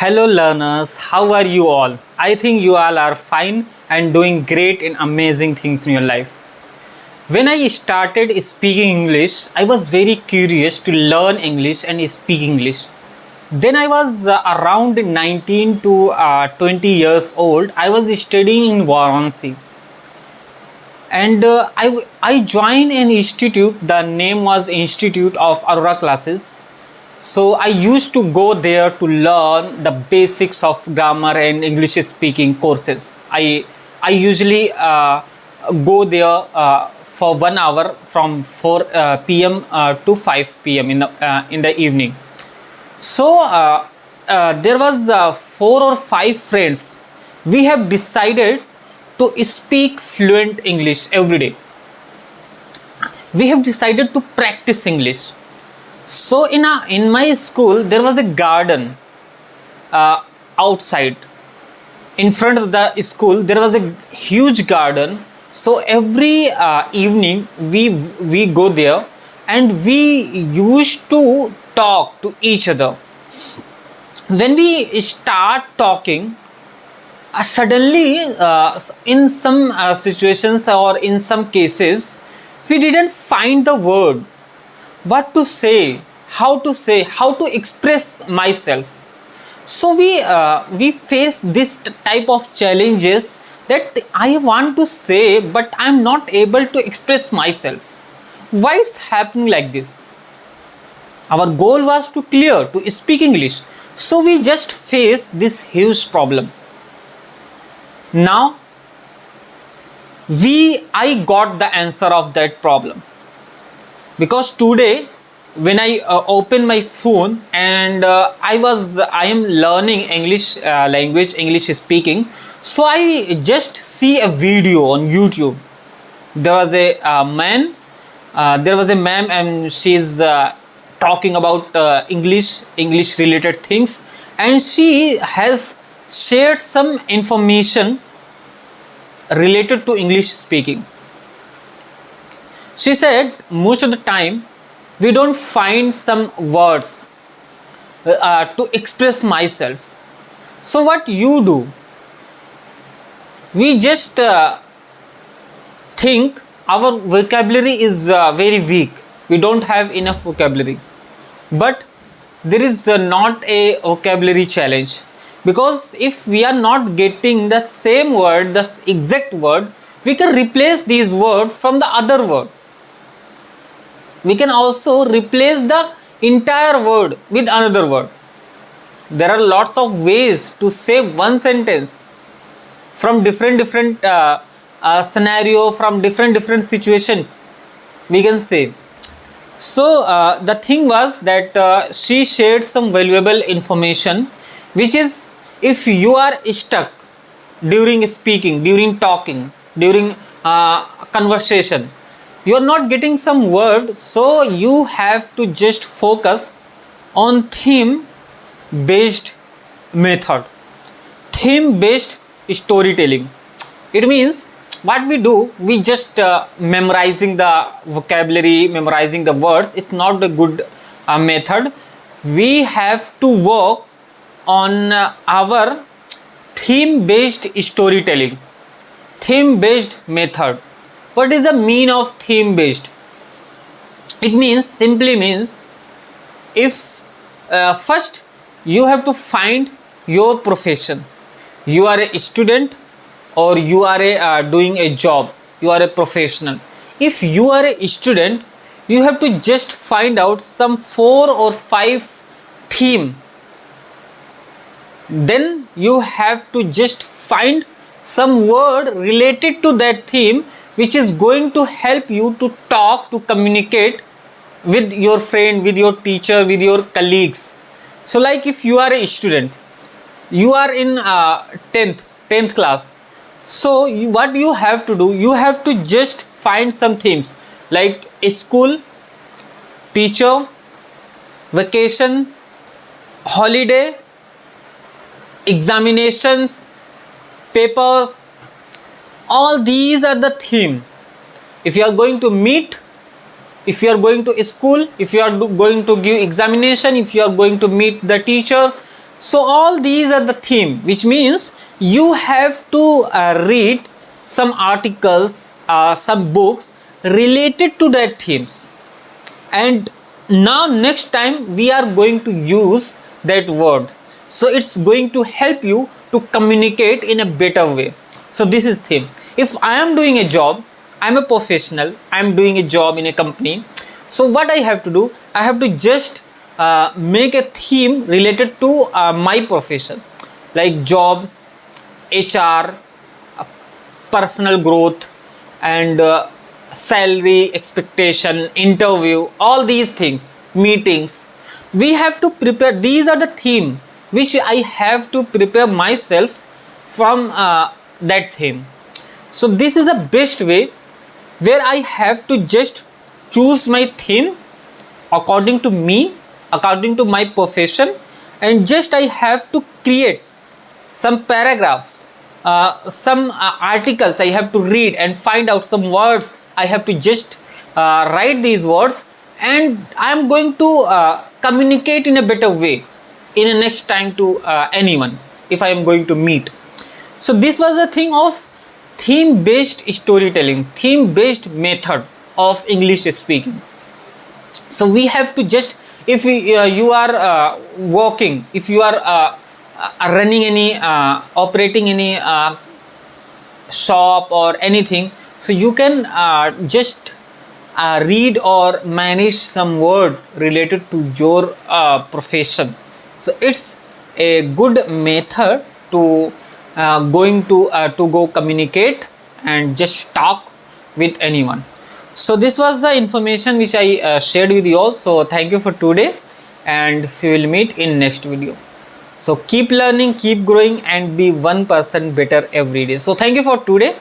Hello learners, how are you all? I think you all are fine and doing great and amazing things in your life. When I started speaking English, I was very curious to learn English and speak English. Then I was around 19 to 20 years old. I was studying in Varanasi. And I joined an institute. The name was Institute of Aurora Classes. So I used to go there to learn the basics of grammar and English speaking courses. I usually go there for 1 hour from 4 p.m. To 5 p.m. In the evening. So there was 4 or 5 friends. We have decided to speak fluent English every day. We have decided to practice English. So in my school there was a garden outside. In front of the school there was a huge garden. So every evening we go there and we used to talk to each other. When we start talking, suddenly in some situations or in some cases we didn't find the word, what to say, how to express myself. So we face this type of challenges that I want to say but I'm not able to express myself. Why it's happening like this? Our goal was to clear to speak English, so we just face this huge problem. Now I got the answer of that problem, because today when I open my phone and I am learning English language, English speaking. So I just see a video on YouTube. There was a man, there was a ma'am, and she's talking about English related things, and she has shared some information related to English speaking. She said most of the time we don't find some words to express myself. So what you do? We just think our vocabulary is very weak. We don't have enough vocabulary. But there is not a vocabulary challenge, because if we are not getting the same word, the exact word, we can replace these words from the other word. We can also replace the entire word with another word. There are lots of ways to say one sentence from different scenario, from different situation we can say. So the thing was that she shared some valuable information, which is, if you are stuck during speaking, during talking, during conversation, you are not getting some word, so you have to just focus on theme based method, theme based storytelling. It means what we do, we just memorizing the vocabulary, memorizing the words. It's not a good method. We have to work on our theme based storytelling, theme based method. What is the mean of theme based? It means, simply means, if first you have to find your profession. You are a student or you are doing a job, you are a professional. If you are a student, you have to just find out some 4 or 5 theme. Then you have to just find some word related to that theme, which is going to help you to talk, to communicate with your friend, with your teacher, with your colleagues. So like if you are a student, you are in 10th class. So what you have to do, you have to just find some themes like school, teacher, vacation, holiday, examinations, papers. All these are the theme. If you are going to meet, if you are going to school, if you are going to give examination, if you are going to meet the teacher, So all these are the theme, which means you have to read some articles, some books related to that themes. And now next time we are going to use that word, so it's going to help you to communicate in a better way. So this is theme. If I am doing a job, I'm a professional, I'm doing a job in a company, so what I have to do, I have to just make a theme related to my profession, like job, HR, personal growth, and salary expectation, interview, all these things, meetings. We have to prepare. These are the theme which I have to prepare myself from that theme. So this is the best way, where I have to just choose my theme according to me, according to my profession, and just I have to create some paragraphs, some articles I have to read and find out some words. I have to just write these words, and I am going to communicate in a better way in the next time to anyone if I am going to meet. So this was the thing of theme based storytelling, theme based method of English speaking. So we have to just, if you are working, if you are running any operating any shop or anything, so you can just read or manage some word related to your profession. So it's a good method to go communicate and just talk with anyone. So this was the information which I shared with you all. So thank you for today, and we will meet in next video. So keep learning, keep growing, and be 1% better every day. So thank you for today.